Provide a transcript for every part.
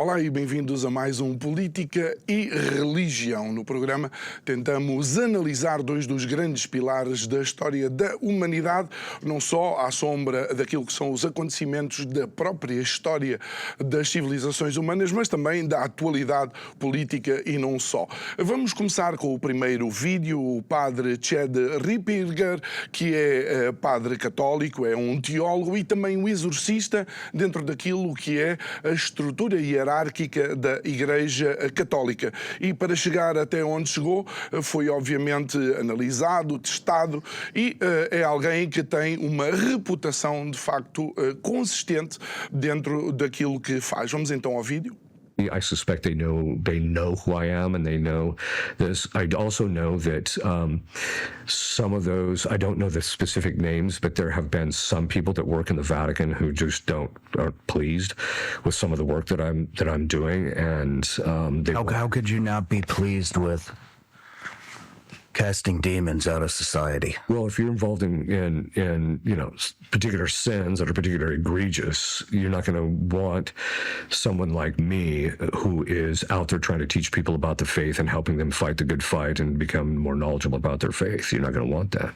Olá e bem-vindos a mais um Política e Religião. No programa tentamos analisar dois dos grandes pilares da história da humanidade, não só à sombra daquilo que são os acontecimentos da própria história das civilizações humanas, mas também da atualidade política e não só. Vamos começar com o primeiro vídeo, o padre Chad Ripperger, que é padre católico, é um teólogo e também um exorcista dentro daquilo que é a estrutura hierárquica da Igreja Católica. E para chegar até onde chegou, foi obviamente analisado, testado e é alguém que tem uma reputação de facto consistente dentro daquilo que faz. Vamos então ao vídeo. I suspect they know who I am, and they know this. I also know that some of those, I don't know the specific names, but there have been some people that work in the Vatican who just aren't pleased with some of the work that I'm doing, and how could you not be pleased with casting demons out of society? Well, if you're involved in particular sins that are particularly egregious, you're not going to want someone like me who is out there trying to teach people about the faith and helping them fight the good fight and become more knowledgeable about their faith. You're not going to want that.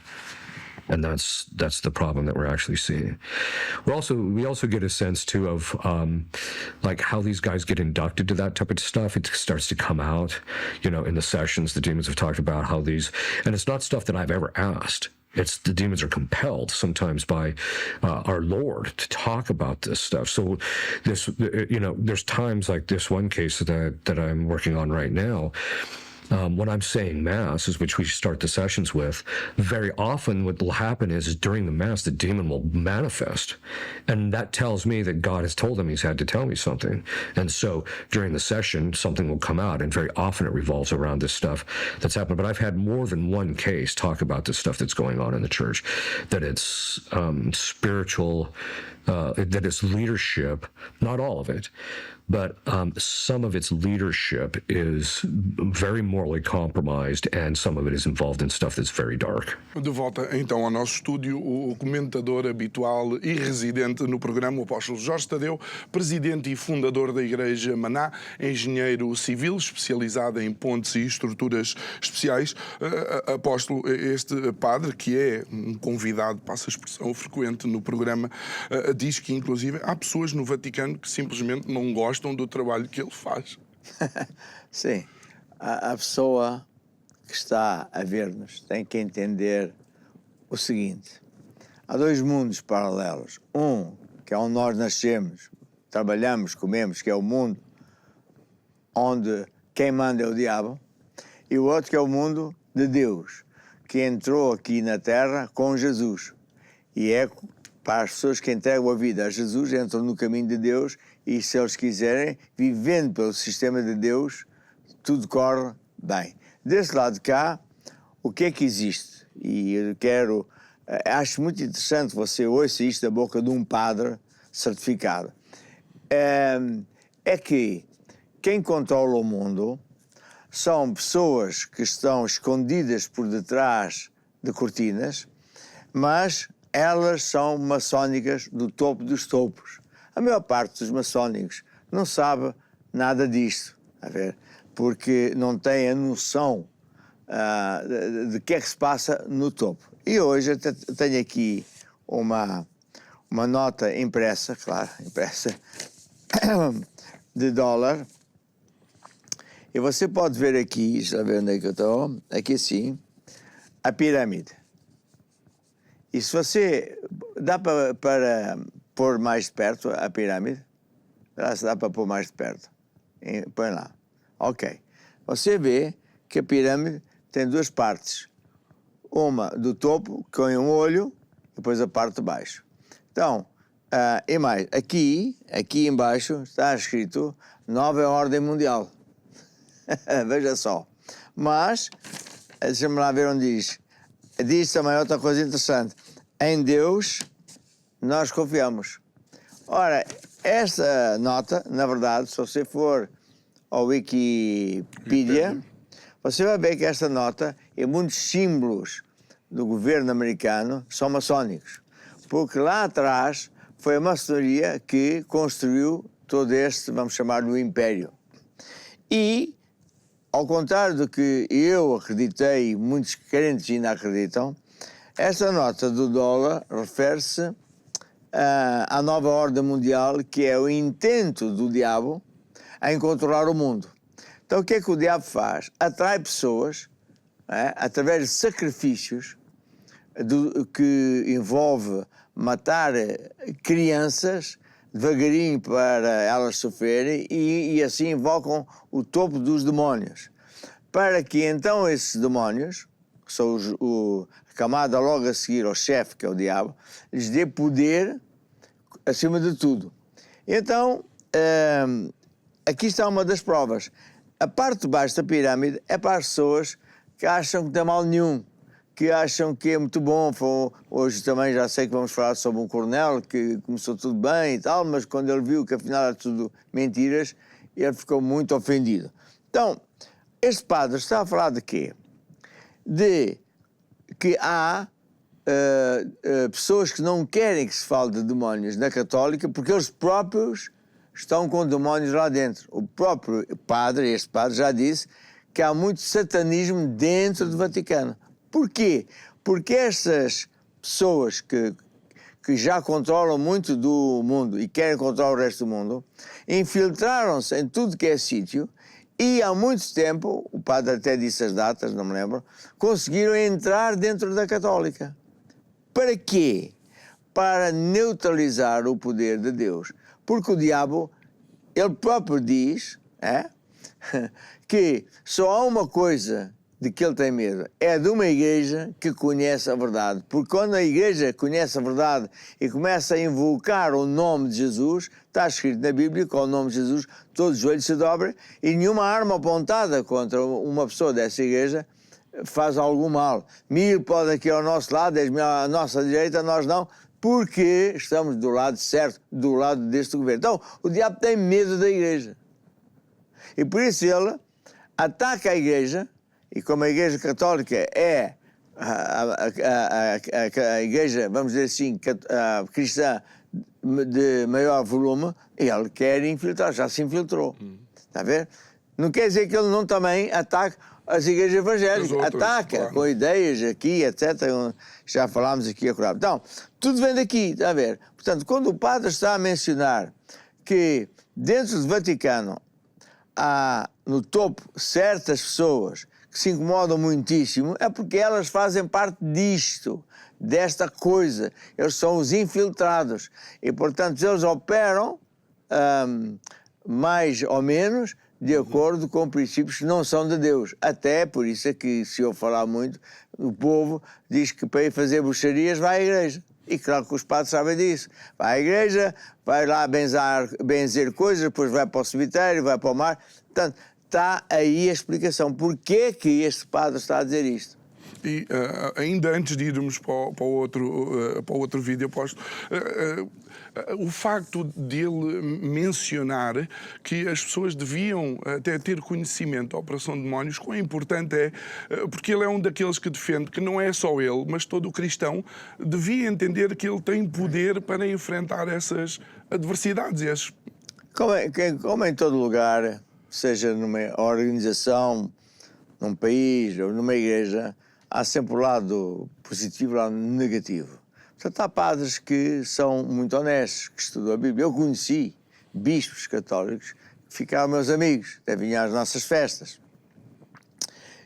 And that's the problem that we're actually seeing. We also get a sense too of like how these guys get inducted to that type of stuff. It starts to come out, in the sessions. The demons have talked about how and it's not stuff that I've ever asked. It's the demons are compelled sometimes by our Lord to talk about this stuff. So there's times like this one case that I'm working on right now. When I'm saying Mass, which we start the sessions with, very often what will happen is during the Mass, the demon will manifest. And that tells me that God has told him he's had to tell me something. And so during the session, something will come out. And very often it revolves around this stuff that's happened. But I've had more than one case talk about this stuff that's going on in the church, that it's spiritual, that it's leadership, not all of it, but some of its leadership is very morally compromised, and some of it is involved in stuff that's very dark. De volta então ao nosso estúdio, o comentador habitual e residente no programa, o apóstolo Jorge Tadeu, presidente e fundador da Igreja Maná, engenheiro civil especializado em pontes e estruturas especiais. Apóstolo, este padre, que é um convidado, passa a expressão frequente no programa, diz que inclusive há pessoas no Vaticano que simplesmente não gostam do trabalho que ele faz. Sim. A pessoa que está a ver-nos tem que entender o seguinte: há dois mundos paralelos. Um, que é onde nós nascemos, trabalhamos, comemos, que é o mundo onde quem manda é o diabo, e o outro que é o mundo de Deus, que entrou aqui na Terra com Jesus. E é para as pessoas que entregam a vida a Jesus, entram no caminho de Deus, e se eles quiserem, vivendo pelo sistema de Deus, tudo corre bem. Desse lado de cá, o que é que existe? E eu acho muito interessante você ouça isto da boca de um padre certificado. É que quem controla o mundo são pessoas que estão escondidas por detrás de cortinas, mas elas são maçónicas do topo dos topos. A maior parte dos maçónicos não sabe nada disto, a ver? Porque não tem a noção de que é que se passa no topo. E hoje eu tenho aqui uma nota impressa, claro, impressa, de dólar. E você pode ver aqui, está a ver onde é que eu estou? Aqui sim, a pirâmide. E se você... Dá para pôr mais de perto a pirâmide? Se dá para pôr mais de perto. Põe lá. Ok. Você vê que a pirâmide tem duas partes. Uma do topo, com um olho, e depois a parte de baixo. Então, e mais, aqui embaixo está escrito Nova Ordem Mundial. Veja só. Mas, deixa-me lá ver onde diz. Diz também outra coisa interessante. Em Deus nós confiamos. Ora, esta nota, na verdade, se você for ao Wikipedia, você vai ver que esta nota e muitos símbolos do governo americano são maçónicos. Porque lá atrás foi a maçonaria que construiu todo este, vamos chamar-lhe Império. E, ao contrário do que eu acreditei e muitos crentes ainda acreditam, esta nota do dólar refere-se à nova ordem mundial, que é o intento do diabo em controlar o mundo. Então o que é que o diabo faz? Atrai pessoas, através de sacrifícios, que envolve matar crianças devagarinho para elas sofrerem e assim invocam o topo dos demónios. Para que então esses demónios, que são a camada logo a seguir ao chefe, que é o diabo, lhes dê poder acima de tudo. Então, aqui está uma das provas. A parte de baixo da pirâmide é para as pessoas que acham que não tem mal nenhum, que acham que é muito bom. Hoje também já sei que vamos falar sobre um coronel que começou tudo bem e tal, mas quando ele viu que afinal era tudo mentiras, ele ficou muito ofendido. Então, este padre está a falar de quê? De que há pessoas que não querem que se fale de demónios na Católica porque eles próprios estão com demónios lá dentro. O próprio padre, este padre, já disse que há muito satanismo dentro do Vaticano. Porquê? Porque essas pessoas que já controlam muito do mundo e querem controlar o resto do mundo, infiltraram-se em tudo que é sítio e há muito tempo, o padre até disse as datas, não me lembro, conseguiram entrar dentro da Católica. Para quê? Para neutralizar o poder de Deus. Porque o diabo, ele próprio diz que só há uma coisa de que ele tem medo, é de uma igreja que conhece a verdade. Porque quando a igreja conhece a verdade e começa a invocar o nome de Jesus, está escrito na Bíblia, com o nome de Jesus, todos os joelhos se dobram e nenhuma arma apontada contra uma pessoa dessa igreja faz algum mal. 1000 podem aqui ao nosso lado, 10.000 à nossa direita, nós não, porque estamos do lado certo, do lado deste governo. Então, o diabo tem medo da igreja. E por isso ele ataca a igreja, e como a igreja católica é a igreja, vamos dizer assim, cristã de maior volume, ele quer infiltrar, já se infiltrou. Está a ver? Não quer dizer que ele não também ataque as igrejas evangélicas, ataca claro, com ideias aqui, etc. Já falámos aqui a curar. Então, tudo vem daqui, está a ver? Portanto, quando o padre está a mencionar que dentro do Vaticano há no topo certas pessoas que se incomodam muitíssimo, é porque elas fazem parte disto, desta coisa. Eles são os infiltrados. E, portanto, eles operam mais ou menos de acordo com princípios que não são de Deus. Até por isso é que, se eu falar muito, o povo diz que para ir fazer bruxarias vai à igreja. E claro que os padres sabem disso. Vai à igreja, vai lá benzer coisas, depois vai para o cemitério, vai para o mar. Portanto, está aí a explicação. Porquê que este padre está a dizer isto? E ainda antes de irmos para o outro vídeo posto, o facto de ele mencionar que as pessoas deviam até ter conhecimento da Operação Demónios, quão importante é, porque ele é um daqueles que defende que não é só ele, mas todo o cristão devia entender que ele tem poder para enfrentar essas adversidades. Como em todo lugar, seja numa organização, num país ou numa igreja, há sempre o lado positivo e o lado negativo. Portanto, há padres que são muito honestos, que estudam a Bíblia. Eu conheci bispos católicos que ficaram meus amigos, até vinham às nossas festas.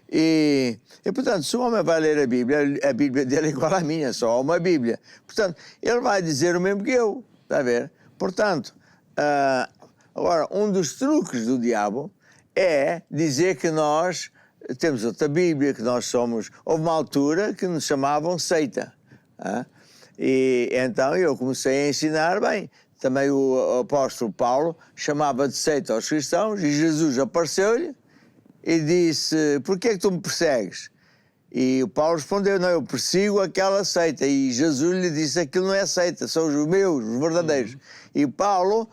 E, portanto, se o homem vai ler a Bíblia dele é igual à minha, só há uma Bíblia. Portanto, ele vai dizer o mesmo que eu, está a ver? Portanto, agora, um dos truques do diabo é dizer que nós temos outra Bíblia, que nós somos... Houve uma altura que nos chamavam seita. E então eu comecei a ensinar bem. Também o apóstolo Paulo chamava de seita aos cristãos e Jesus apareceu-lhe e disse: porquê é que tu me persegues? E o Paulo respondeu: não, eu persigo aquela seita. E Jesus lhe disse: aquilo não é seita, são os meus, os verdadeiros. E Paulo,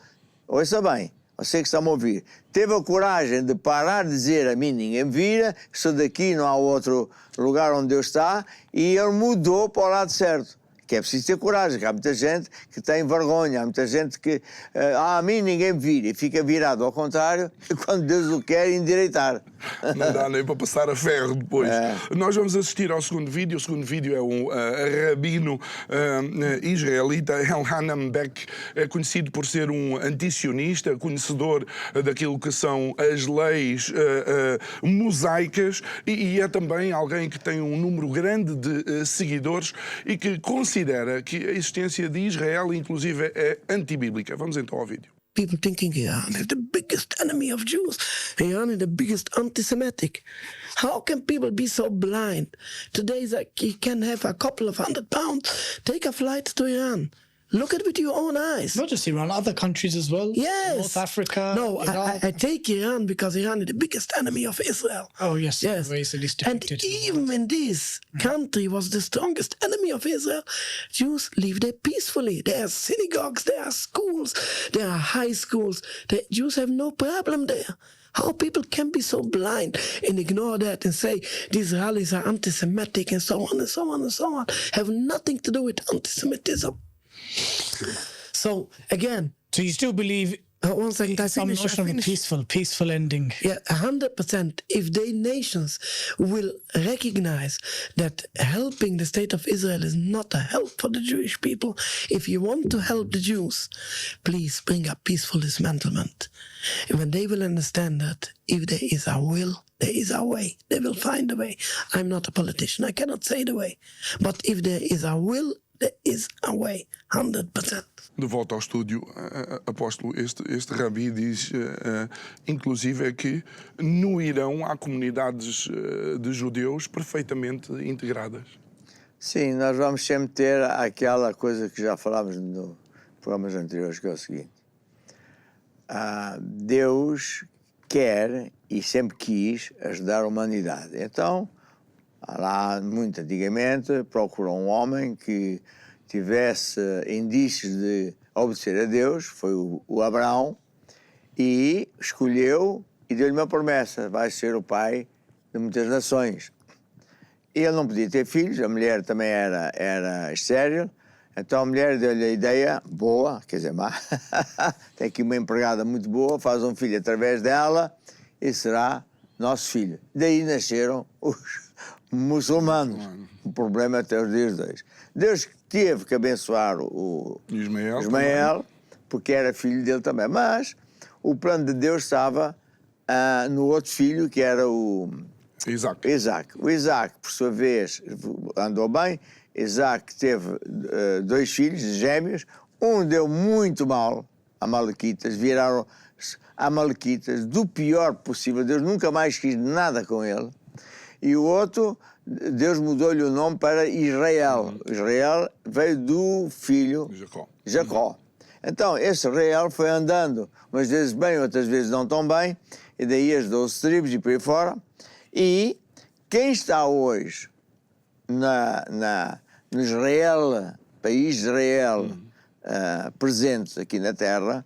ouça bem, você que está-me a ouvir, teve a coragem de parar de dizer: a mim ninguém me vira, estou daqui, não há outro lugar onde Deus está, e ele mudou para o lado certo. Que é preciso ter coragem, que há muita gente que tem vergonha, há muita gente que a mim ninguém me vira e fica virado ao contrário quando Deus o quer endireitar. Não dá nem para passar a ferro depois. Nós vamos assistir ao segundo vídeo. O segundo vídeo é um rabino israelita, Elhanan Beck, é conhecido por ser um antisionista, conhecedor daquilo que são as leis mosaicas e é também alguém que tem um número grande de seguidores e que considera que a existência de Israel, inclusive, é antibíblica. Vamos então ao vídeo. People thinking Iran is the biggest enemy of Jews. Iran is the biggest anti-Semitic. How can people be so blind? Today's like you can have a couple of £100, take a flight to Iran. Look at it with your own eyes. Not just Iran, other countries as well. Yes. North Africa. No, I take Iran because Iran is the biggest enemy of Israel. Oh, yes. Yes. The way it's at least And depicted in the even world. when this country was the strongest enemy of Israel, Jews live there peacefully. There are synagogues, there are schools, there are high schools. The Jews have no problem there. How people can be so blind and ignore that and say the Israelis are anti-Semitic and so on and so on and so on, have nothing to do with anti-Semitism. So again, So you still believe one second, I some finish. notion of a peaceful ending? Yeah, 100%. If the nations will recognize that helping the state of Israel is not a help for the Jewish people, if you want to help the Jews, please bring a peaceful dismantlement. And when they will understand that if there is a will, there is a way. They will find a way. I'm not a politician. I cannot say the way. But if there is a will, there is a way. 100%. De volta ao estúdio, apóstolo, este rabi diz, inclusive, que no Irão há comunidades de judeus perfeitamente integradas. Sim, nós vamos sempre ter aquela coisa que já falámos no programas anteriores, que é o seguinte. Deus quer e sempre quis ajudar a humanidade. Então, lá, muito antigamente, procurou um homem que tivesse indícios de obedecer a Deus, foi o Abraão, e escolheu e deu-lhe uma promessa: vai ser o pai de muitas nações. E ele não podia ter filhos, a mulher também era estéril, então a mulher deu-lhe a ideia boa, quer dizer, má, tem aqui uma empregada muito boa, faz um filho através dela e será nosso filho. Daí nasceram os muçulmanos. O problema até os dias de hoje. Deus teve que abençoar o Ismael, porque era filho dele também. Mas o plano de Deus estava no outro filho, que era o Isaac. O Isaac, por sua vez, andou bem. Isaac teve 2 filhos gêmeos. Um deu muito mal, amalequitas, viraram amalequitas do pior possível. Deus nunca mais quis nada com ele. E o outro, Deus mudou-lhe o nome para Israel. Israel veio do filho Jacó. Então, esse Israel foi andando, umas vezes bem, outras vezes não tão bem, e daí as 12 tribos e por aí fora. E quem está hoje no Israel, país de Israel, presentes aqui na terra,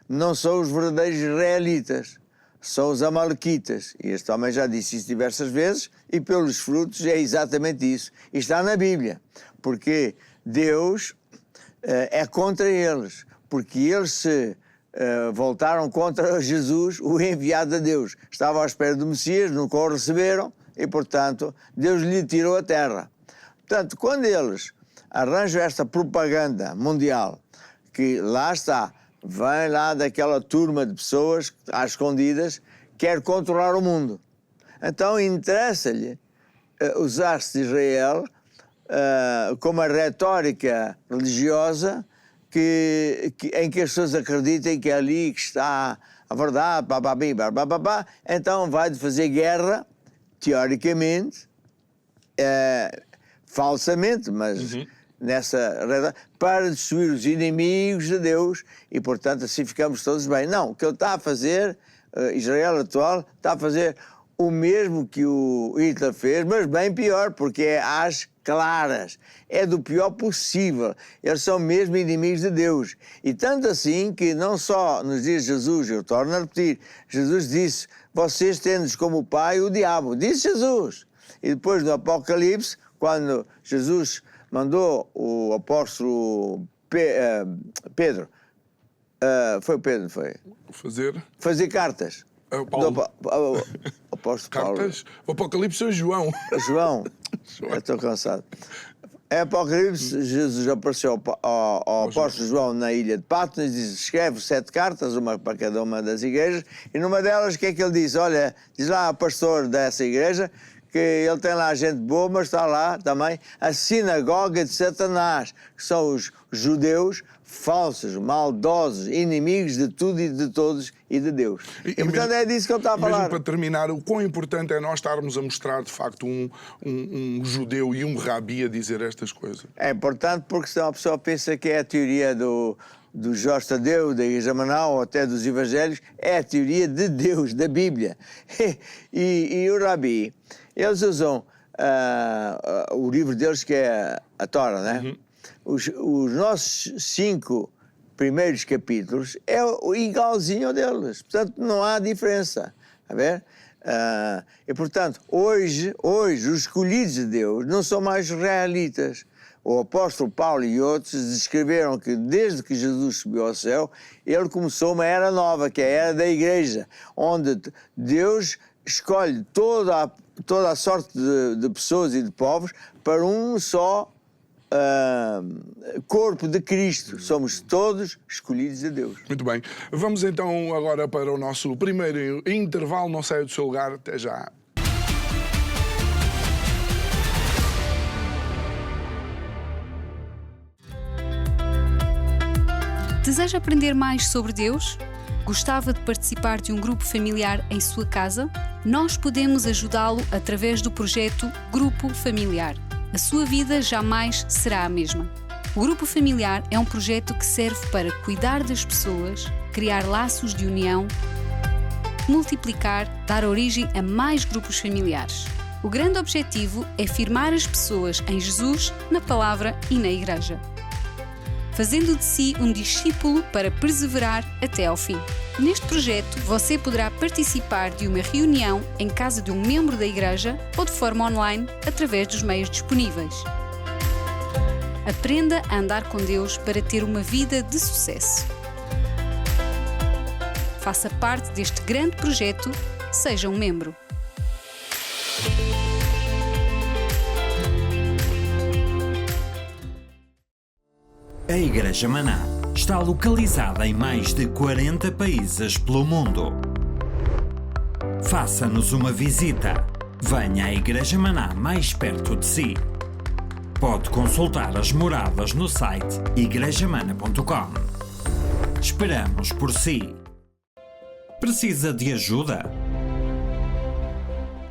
não são os verdadeiros israelitas, são os amalequitas. E este homem já disse isso diversas vezes, e pelos frutos é exatamente isso. E está na Bíblia, porque Deus é contra eles, porque eles se voltaram contra Jesus, o enviado de Deus. Estavam à espera do Messias, nunca o receberam, e, portanto, Deus lhe tirou a terra. Portanto, quando eles arranjam esta propaganda mundial, que lá está, vem lá daquela turma de pessoas às escondidas, quer controlar o mundo. Então interessa-lhe usar-se de Israel como a retórica religiosa em que as pessoas acreditem que é ali que está a verdade, então vai de fazer guerra, teoricamente, falsamente, mas para destruir os inimigos de Deus e, portanto, assim ficamos todos bem. Não, o que ele está a fazer, Israel atual, está a fazer o mesmo que o Hitler fez, mas bem pior, porque é às claras, é do pior possível. Eles são mesmo inimigos de Deus. E tanto assim que não só nos dias de Jesus, eu torno a repetir, Jesus disse: vocês tendes como pai o diabo, disse Jesus. E depois no Apocalipse, quando Jesus mandou o apóstolo Pedro, foi o Pedro, não foi? Fazer cartas. Paulo. Apóstolo Paulo. Cartas? O Apocalipse é João. João, eu estou cansado. Em Apocalipse, Jesus apareceu ao apóstolo João na ilha de Patmos e diz: escreve 7 cartas, uma para cada uma das igrejas, e numa delas, o que é que ele diz? Olha, diz lá ao pastor dessa igreja que ele tem lá gente boa, mas está lá também a sinagoga de Satanás, que são os judeus falsos, maldosos, inimigos de tudo e de todos e de Deus. E portanto mesmo, é disso que ele está a falar. Mesmo para terminar, o quão importante é nós estarmos a mostrar de facto um judeu e um rabi a dizer estas coisas. É importante porque senão a pessoa pensa que é a teoria do Jorge Tadeu, da Igreja Manaus ou até dos Evangelhos, é a teoria de Deus, da Bíblia. E o rabi, eles usam o livro deles que é a Torá, né? Uhum. Os nossos 5 primeiros capítulos é igualzinho ao deles, portanto não há diferença, a ver? E portanto, hoje os escolhidos de Deus não são mais israelitas. O apóstolo Paulo e outros descreveram que desde que Jesus subiu ao céu, ele começou uma era nova, que é a era da igreja, onde Deus escolhe toda a sorte de pessoas e de povos para um só corpo de Cristo. Somos todos escolhidos de Deus. Muito bem. Vamos então agora para o nosso primeiro intervalo. Não saia do seu lugar. Até já. Deseja aprender mais sobre Deus? Gostava de participar de um grupo familiar em sua casa? Nós podemos ajudá-lo através do projeto Grupo Familiar. A sua vida jamais será a mesma. O Grupo Familiar é um projeto que serve para cuidar das pessoas, criar laços de união, multiplicar, dar origem a mais grupos familiares. O grande objetivo é firmar as pessoas em Jesus, na palavra e na igreja, fazendo de si um discípulo para perseverar até ao fim. Neste projeto, você poderá participar de uma reunião em casa de um membro da igreja ou de forma online através dos meios disponíveis. Aprenda a andar com Deus para ter uma vida de sucesso. Faça parte deste grande projeto, seja um membro. A Igreja Maná está localizada em mais de 40 países pelo mundo. Faça-nos uma visita. Venha à Igreja Maná mais perto de si. Pode consultar as moradas no site igrejamana.com. Esperamos por si. Precisa de ajuda?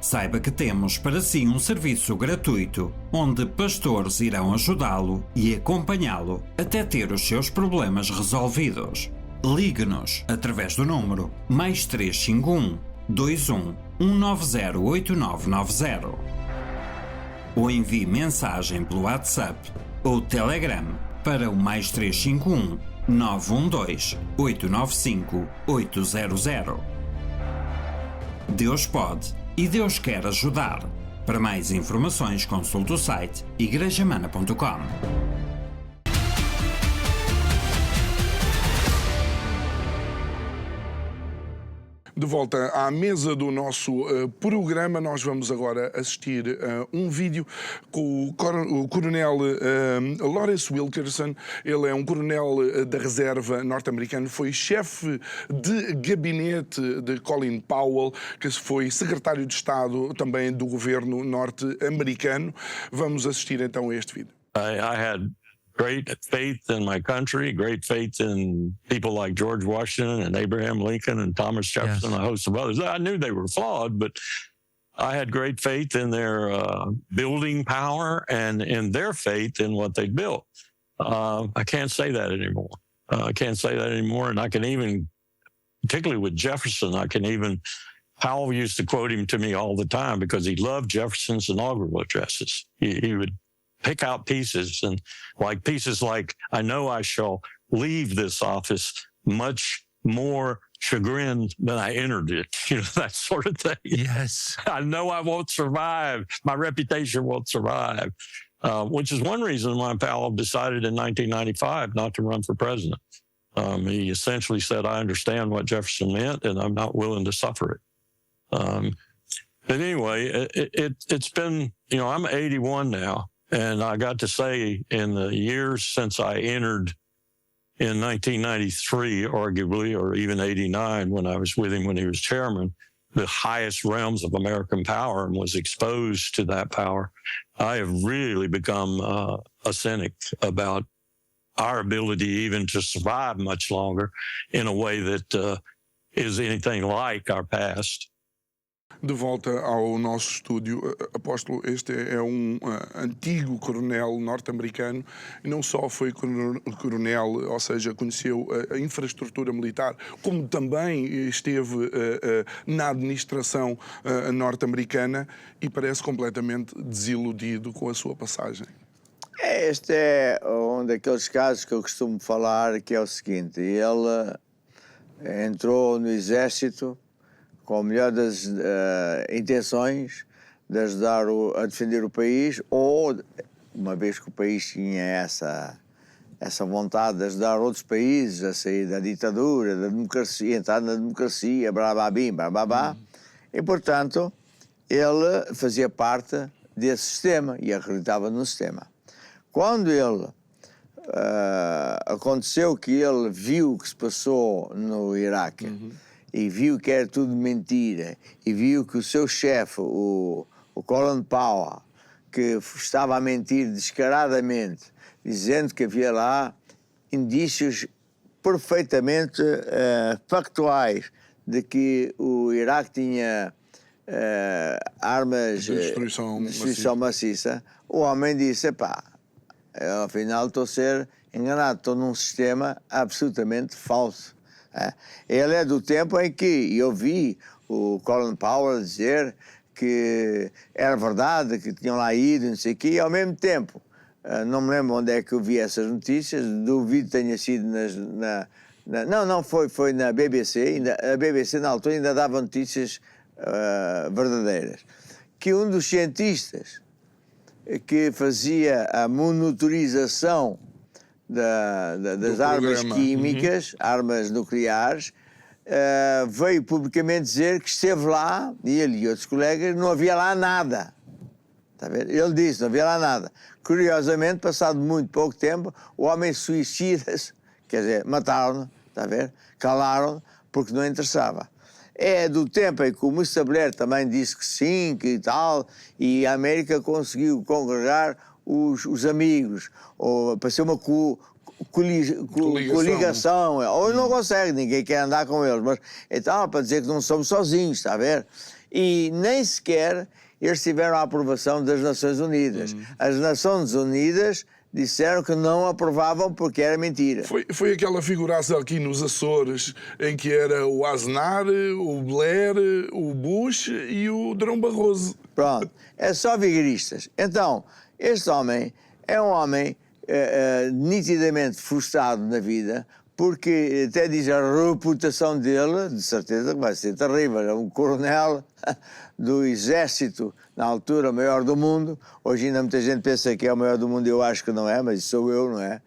Saiba que temos para si um serviço gratuito, onde pastores irão ajudá-lo e acompanhá-lo até ter os seus problemas resolvidos. Ligue-nos através do número +351 21 190 8990 ou envie mensagem pelo WhatsApp ou Telegram para o +351 912 895 800. Deus pode e Deus quer ajudar. Para mais informações, consulte o site igrejamana.com. De volta à mesa do nosso programa, nós vamos agora assistir a um vídeo com o coronel Lawrence Wilkerson. Ele é um coronel da reserva norte-americano, foi chefe de gabinete de Colin Powell, que foi secretário de Estado também do governo norte-americano. Vamos assistir então a este vídeo. I had great faith in my country, great faith in people like George Washington and Abraham Lincoln and Thomas Jefferson, yes, and a host of others. I knew they were flawed, but I had great faith in their building power and in their faith in what they built. I can't say that anymore. And I can even, particularly with Jefferson, Powell used to quote him to me all the time because he loved Jefferson's inaugural addresses. He would pick out pieces like, I know I shall leave this office much more chagrined than I entered it, that sort of thing. Yes. I know I won't survive. My reputation won't survive. which is one reason why Powell decided in 1995 not to run for president. He essentially said, I understand what Jefferson meant, and I'm not willing to suffer it. But anyway, it's been, you know, I'm 81 now, and I got to say in the years since I entered in 1993, arguably, or even 89 when I was with him when he was chairman, the highest realms of American power and was exposed to that power, I have really become a cynic about our ability even to survive much longer in a way that is anything like our past. De volta ao nosso estúdio, apóstolo, este é antigo coronel norte-americano e não só foi coronel, ou seja, conheceu a infraestrutura militar, como também esteve na administração norte-americana e parece completamente desiludido com a sua passagem. Este é um daqueles casos que eu costumo falar, que é o seguinte: ele entrou no exército com a melhor das intenções de ajudar a defender o país, ou, uma vez que o país tinha essa vontade de ajudar outros países a sair da ditadura, da democracia, entrar na democracia, blá-blá-bim, blá-blá-blá, e, portanto, ele fazia parte desse sistema e acreditava no sistema. Quando ele aconteceu que ele viu o que se passou no Iraque, e viu que era tudo mentira, e viu que o seu chefe, o Colin Powell, que estava a mentir descaradamente, dizendo que havia lá indícios perfeitamente factuais de que o Iraque tinha armas de destruição maciça, o homem disse, pá, afinal estou a ser enganado, estou num sistema absolutamente falso. Ele é do tempo em que eu vi o Colin Powell dizer que era verdade, que tinham lá ido, não sei o quê, e ao mesmo tempo, não me lembro onde é que eu vi essas notícias, duvido que tenha sido foi na BBC, a BBC na altura ainda dava notícias verdadeiras, que um dos cientistas que fazia a monitorização das armas químicas, armas nucleares, veio publicamente dizer que esteve lá, e ele e outros colegas, não havia lá nada. Está a ver? Ele disse, não havia lá nada. Curiosamente, passado muito pouco tempo, o homem suicida-se, quer dizer, mataram-no, está a ver? Calaram-no, porque não interessava. É do tempo em que o Mr. Blair também disse que sim, que tal, e a América conseguiu congregar os amigos, ou para ser uma coligação, ou não consegue, ninguém quer andar com eles, mas então para dizer que não somos sozinhos, está a ver? E nem sequer eles tiveram a aprovação das Nações Unidas. As Nações Unidas disseram que não aprovavam porque era mentira. Foi aquela figuraça aqui nos Açores em que era o Aznar, o Blair, o Bush e o Durão Barroso. Pronto, é só vigaristas. Então, este homem é um homem nitidamente frustrado na vida, porque até diz a reputação dele, de certeza que vai ser terrível. É um coronel do exército, na altura, o maior do mundo. Hoje ainda muita gente pensa que é o maior do mundo, eu acho que não é, mas sou eu, não é?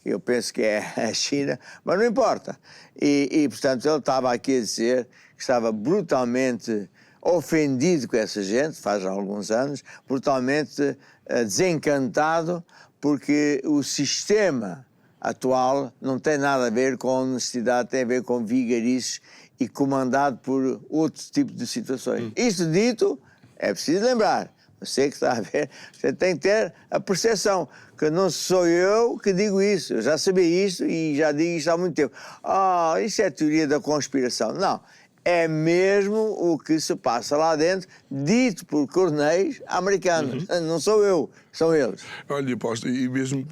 Eu penso que é a China, mas não importa. E portanto, ele estava aqui a dizer que estava brutalmente ofendido com essa gente, faz já alguns anos, brutalmente desencantado, porque o sistema atual não tem nada a ver com honestidade, tem a ver com vigarices e comandado por outro tipo de situações. Isto dito, é preciso lembrar, você que está a ver, você tem que ter a percepção que não sou eu que digo isso, eu já sabia isto e já digo isto há muito tempo. Isso é teoria da conspiração. Não, é mesmo o que se passa lá dentro, dito por coronéis americanos. Não sou eu, são eles. Olha, apóstolo, e mesmo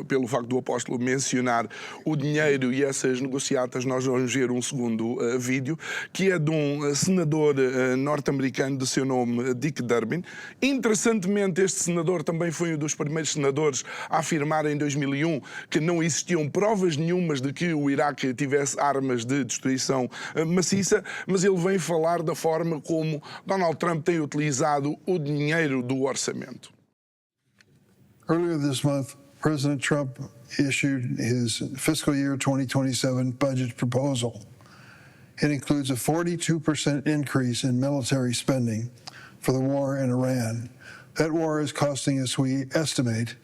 pelo facto do apóstolo mencionar o dinheiro e essas negociatas, nós vamos ver um segundo vídeo, que é de um senador norte-americano de seu nome, Dick Durbin. Interessantemente, este senador também foi um dos primeiros senadores a afirmar em 2001 que não existiam provas nenhumas de que o Iraque tivesse armas de destruição maciça, mas ele vem falar da forma como Donald Trump tem utilizado o dinheiro do orçamento. Earlier this month, President Trump issued his fiscal year 2027 budget proposal. It includes a 42% increase in military spending for the war in Iran. That war is costing us, we estimate,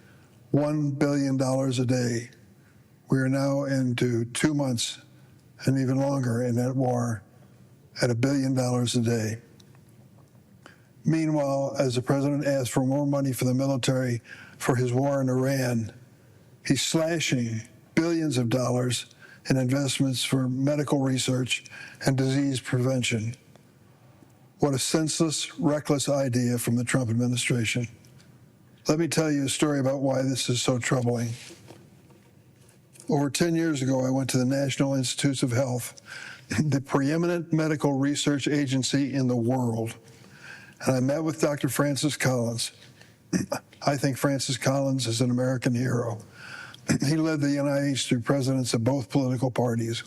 $1 billion a day. We are now into 2 months and even longer in that war at $1 billion a day. Meanwhile, as the president asked for more money for the military for his war in Iran, he's slashing billions of dollars in investments for medical research and disease prevention. What a senseless, reckless idea from the Trump administration. Let me tell you a story about why this is so troubling. Over 10 years ago, I went to the National Institutes of Health, the preeminent medical research agency in the world, and I met with Dr. Francis Collins. I think Francis Collins is an American hero. He led the NIH through presidents of both political parties,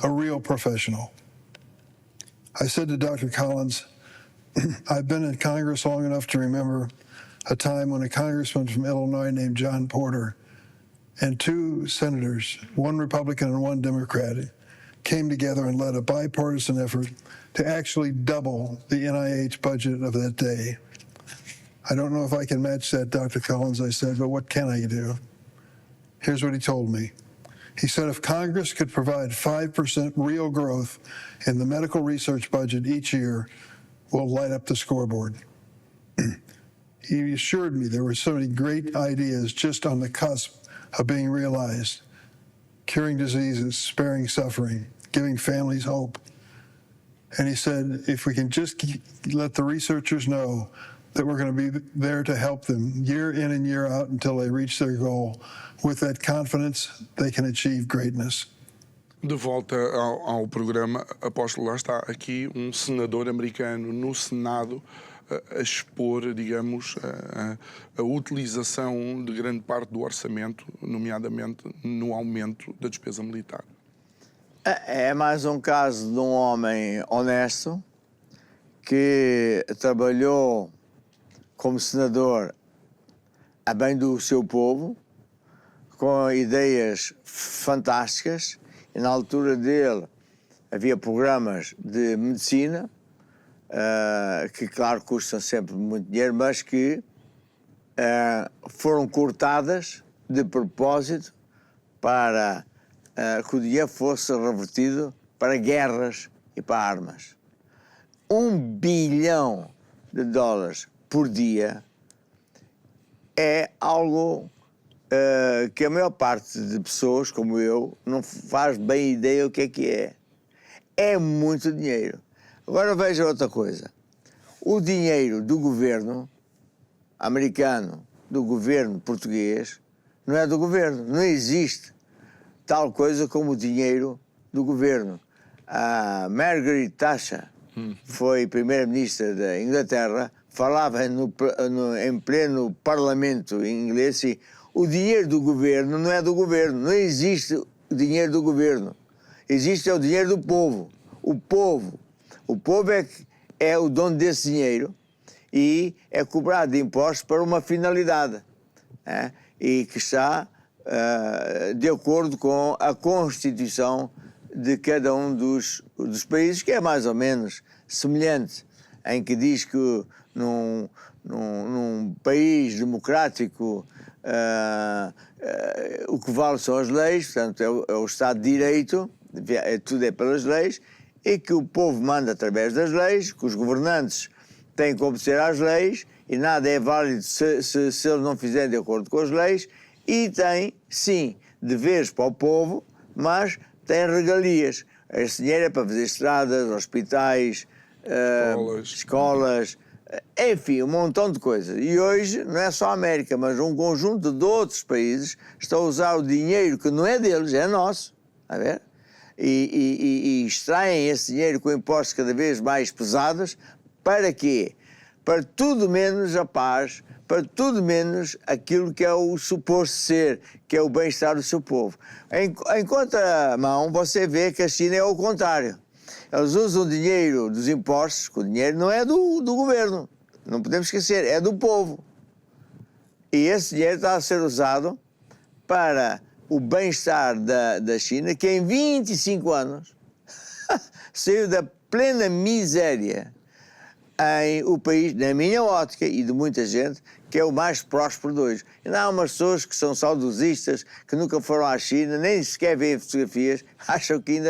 a real professional. I said to Dr. Collins, I've been in Congress long enough to remember a time when a congressman from Illinois named John Porter and 2 senators, one Republican and one Democrat, came together and led a bipartisan effort to actually double the NIH budget of that day. I don't know if I can match that, Dr. Collins, I said, but what can I do? Here's what he told me. He said if Congress could provide 5% real growth in the medical research budget each year, we'll light up the scoreboard. He assured me there were so many great ideas just on the cusp of being realized. Curing diseases, sparing suffering, giving families hope. And he said, if we can just let the researchers know that we're going to be there to help them year in and year out until they reach their goal, with that confidence, they can achieve greatness. De volta ao programa, Apóstolo, lá está aqui um senador americano no Senado a expor, digamos, a utilização de grande parte do orçamento, nomeadamente no aumento da despesa militar. É mais um caso de um homem honesto que trabalhou como senador a bem do seu povo, com ideias fantásticas, e na altura dele havia programas de medicina, que claro custam sempre muito dinheiro, mas que foram cortadas de propósito para que o dinheiro fosse revertido para guerras e para armas. $1 bilhão por dia é algo que a maior parte de pessoas, como eu, não faz bem ideia o que é. É muito dinheiro. Agora veja outra coisa. O dinheiro do governo americano, do governo português, não é do governo. Não existe tal coisa como o dinheiro do governo. A Margaret Thatcher foi primeira-ministra da Inglaterra, falava em pleno parlamento inglês assim, o dinheiro do governo não é do governo, não existe o dinheiro do governo. Existe o dinheiro do povo. O povo é o dono desse dinheiro e é cobrado de impostos para uma finalidade, e que está de acordo com a Constituição de cada um dos países, que é mais ou menos semelhante, em que diz que num país democrático o que vale são as leis, portanto é o Estado de Direito, tudo é pelas leis, e que o povo manda através das leis, que os governantes têm que obedecer às leis e nada é válido se eles não fizerem de acordo com as leis, e tem, sim, deveres para o povo, mas tem regalias. Esse dinheiro é para fazer estradas, hospitais, escolas, enfim, um montão de coisas. E hoje não é só a América, mas um conjunto de outros países estão a usar o dinheiro que não é deles, é nosso, a ver? E extraem esse dinheiro com impostos cada vez mais pesados. Para quê? Para tudo menos a paz, para tudo menos aquilo que é o suposto ser, que é o bem-estar do seu povo. Em contramão, você vê que a China é o contrário. Eles usam o dinheiro dos impostos, que o dinheiro não é do governo, não podemos esquecer, é do povo. E esse dinheiro está a ser usado para o bem-estar da China, que em 25 anos saiu da plena miséria em o país, na minha ótica e de muita gente, que é o mais próspero de hoje. E não há umas pessoas que são saudosistas, que nunca foram à China, nem sequer veem fotografias, acham que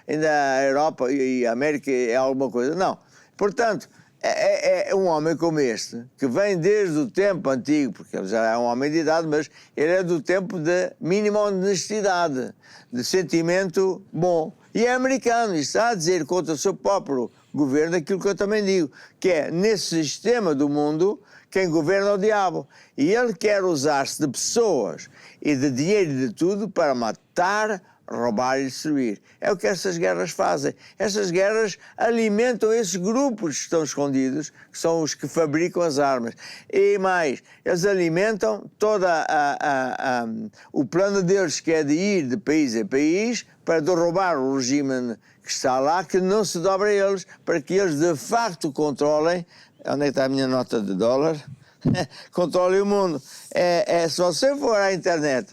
ainda a Europa e a América é alguma coisa. Não. Portanto, é um homem como este, que vem desde o tempo antigo, porque ele já é um homem de idade, mas ele é do tempo de mínima honestidade, de sentimento bom. E é americano, e está a dizer contra o seu próprio governo aquilo que eu também digo, que é, nesse sistema do mundo, quem governa é o diabo. E ele quer usar-se de pessoas e de dinheiro e de tudo para matar, roubar e destruir. É o que essas guerras fazem. Essas guerras alimentam esses grupos que estão escondidos, que são os que fabricam as armas. E mais, eles alimentam toda o plano deles, que é de ir de país em país para derrubar o regime que está lá, que não se dobra a eles, para que eles de facto controlem. Onde é que está a minha nota de dólar? Controlem o mundo. Se você for à internet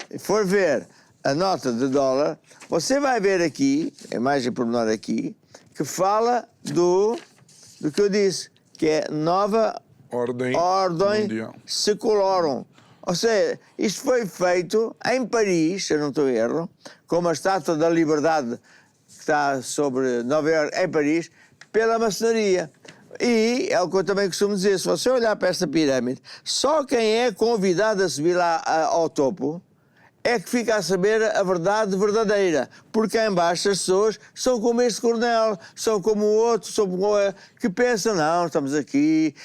e for ver a nota de dólar, você vai ver aqui, a imagem pormenor aqui, que fala do que eu disse, que é nova ordem secularum. Ou seja, isto foi feito em Paris, se eu não estou em erro, com a Estátua da Liberdade que está sobre Nova Iorque, em Paris, pela maçonaria. E é o que eu também costumo dizer, se você olhar para esta pirâmide, só quem é convidado a subir lá ao topo é que fica a saber a verdade verdadeira, porque cá embaixo as pessoas são como este coronel, são como o outro, são como que pensam, não, estamos aqui,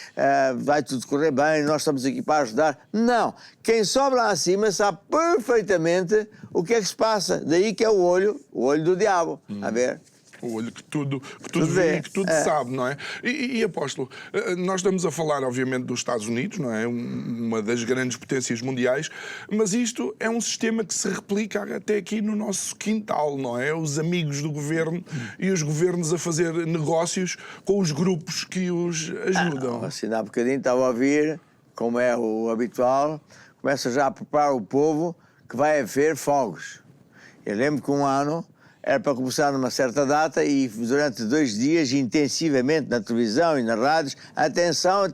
vai tudo correr bem, nós estamos aqui para ajudar. Não, quem sobe lá acima sabe perfeitamente o que é que se passa, daí que é o olho do diabo, a ver? O olho que tudo vê e que tudo sabe, não é? E apóstolo, nós estamos a falar, obviamente, dos Estados Unidos, não é? Uma das grandes potências mundiais, mas isto é um sistema que se replica até aqui no nosso quintal, não é? Os amigos do governo e os governos a fazer negócios com os grupos que os ajudam. Assim, há bocadinho estava a ouvir, como é o habitual, começa já a preparar o povo que vai haver fogos. Eu lembro que um ano era para começar numa certa data e durante 2 dias, intensivamente, na televisão e nas rádios, atenção,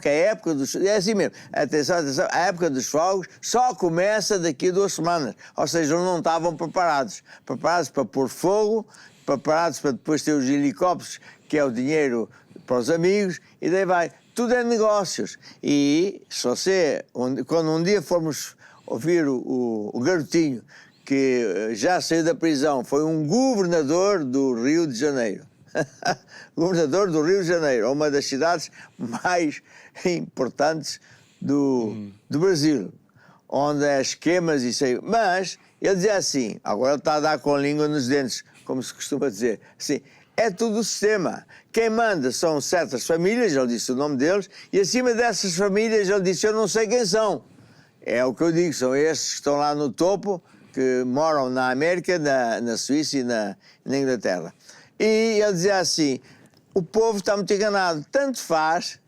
que a época dos... É assim mesmo, atenção, a época dos fogos só começa daqui a 2 semanas. Ou seja, não estavam preparados para pôr fogo, preparados para depois ter os helicópteros, que é o dinheiro para os amigos, e daí vai. Tudo é negócios. E se você, quando um dia formos ouvir o garotinho, que já saiu da prisão, foi um governador do Rio de Janeiro. Governador do Rio de Janeiro, uma das cidades mais importantes do Brasil, onde há esquemas e sei. Mas ele dizia assim, agora ele está a dar com a língua nos dentes, como se costuma dizer, assim, é tudo o sistema. Quem manda são certas famílias, ele disse o nome deles, e acima dessas famílias ele disse, eu não sei quem são. É o que eu digo, são esses que estão lá no topo, que moram na América, na Suíça e na Inglaterra. E ele dizia assim, o povo está muito enganado, tanto faz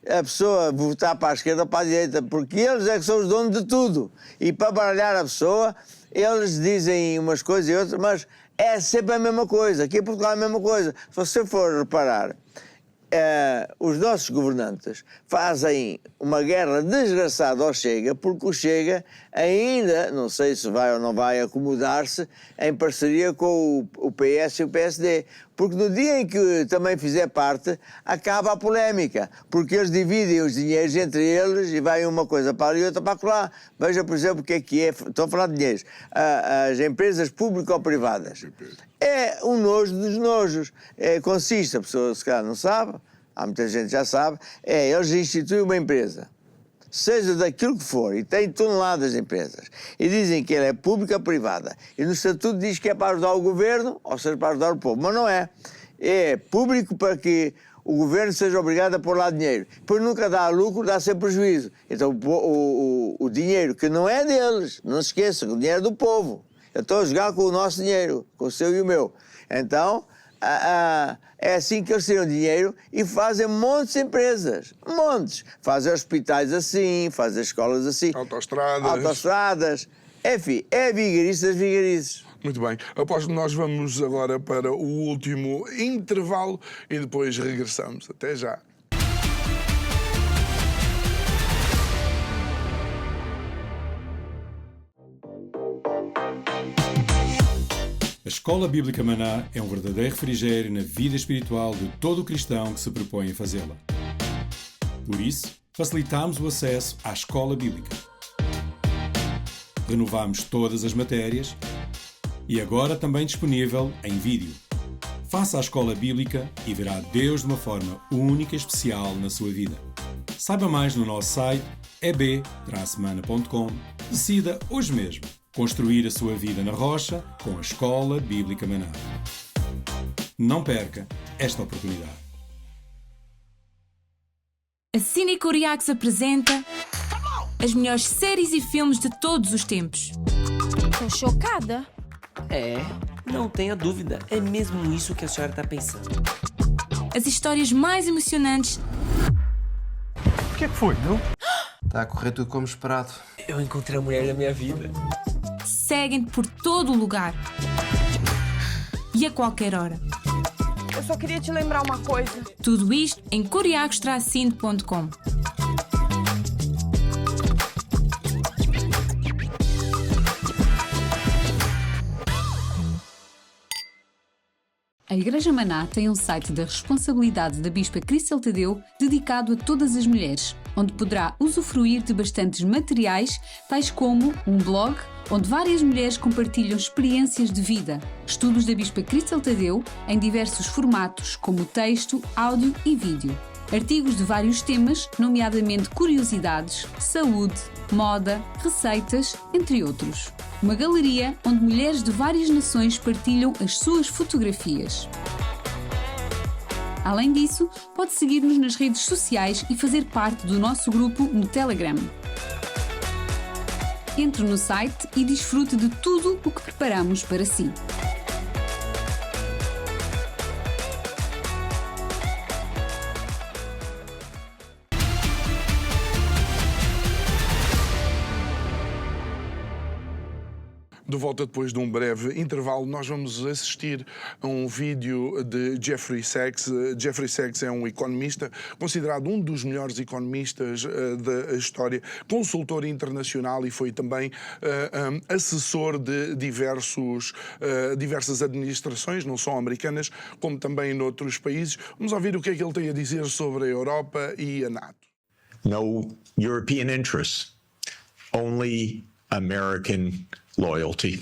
a pessoa votar para a esquerda ou para a direita, porque eles é que são os donos de tudo. E para baralhar a pessoa, eles dizem umas coisas e outras, mas é sempre a mesma coisa, aqui em Portugal é a mesma coisa. Se você for reparar, os nossos governantes fazem uma guerra desgraçada ao Chega, porque o Chega ainda, não sei se vai ou não vai acomodar-se em parceria com o PS e o PSD, porque no dia em que também fizer parte, acaba a polémica, porque eles dividem os dinheiros entre eles e vai uma coisa para ali e outra para lá. Veja, por exemplo, o que é, estou a falar de dinheiros, as empresas público-privadas. É um nojo dos nojos. Consiste, a pessoa se calhar não sabe, há muita gente que já sabe, eles instituem uma empresa, seja daquilo que for, e tem toneladas de empresas, e dizem que ela é pública-privada, e no estatuto diz que é para ajudar o governo, ou seja, para ajudar o povo, mas não é. É público para que o governo seja obrigado a pôr lá dinheiro. Depois nunca dá lucro, dá sempre prejuízo. Então o dinheiro que não é deles, não se esqueça, o dinheiro é do povo. Eu estou a jogar com o nosso dinheiro, com o seu e o meu. Então, É assim que eles tiram dinheiro e fazem montes de empresas. Montes. Fazem hospitais assim, fazem escolas assim. Autostradas. Enfim, é vigarices das vigarices. Muito bem. Após nós vamos agora para o último intervalo e depois regressamos. Até já. A Escola Bíblica Maná é um verdadeiro refrigério na vida espiritual de todo cristão que se propõe a fazê-la. Por isso, facilitamos o acesso à Escola Bíblica. Renovamos todas as matérias e agora também disponível em vídeo. Faça a Escola Bíblica e verá Deus de uma forma única e especial na sua vida. Saiba mais no nosso site eb-mana.com. Decida hoje mesmo construir a sua vida na rocha com a Escola Bíblica Maná. Não perca esta oportunidade. A Cine Coriax apresenta as melhores séries e filmes de todos os tempos. Tô chocada. É, não tenha dúvida. É mesmo isso que a senhora está pensando. As histórias mais emocionantes. O que é que foi, não? Está a correr tudo como esperado. Eu encontrei a mulher da minha vida. Seguem-te por todo o lugar. E a qualquer hora. Eu só queria te lembrar uma coisa. Tudo isto em coriacos-cine.com. A Igreja Maná tem um site da responsabilidade da Bispa Cristel Tadeu dedicado a todas as mulheres, onde poderá usufruir de bastantes materiais, tais como um blog, onde várias mulheres compartilham experiências de vida, estudos da Bispa Cristel Tadeu em diversos formatos, como texto, áudio e vídeo, artigos de vários temas, nomeadamente curiosidades, saúde, moda, receitas, entre outros. Uma galeria onde mulheres de várias nações partilham as suas fotografias. Além disso, pode seguir-nos nas redes sociais e fazer parte do nosso grupo no Telegram. Entre no site e desfrute de tudo o que preparamos para si. De volta depois de um breve intervalo, nós vamos assistir a um vídeo de Jeffrey Sachs. Jeffrey Sachs é um economista, considerado um dos melhores economistas da história, consultor internacional e foi também assessor de diversas administrações, não só americanas, como também noutros países. Vamos ouvir o que é que ele tem a dizer sobre a Europa e a NATO. No European interests, only American loyalty.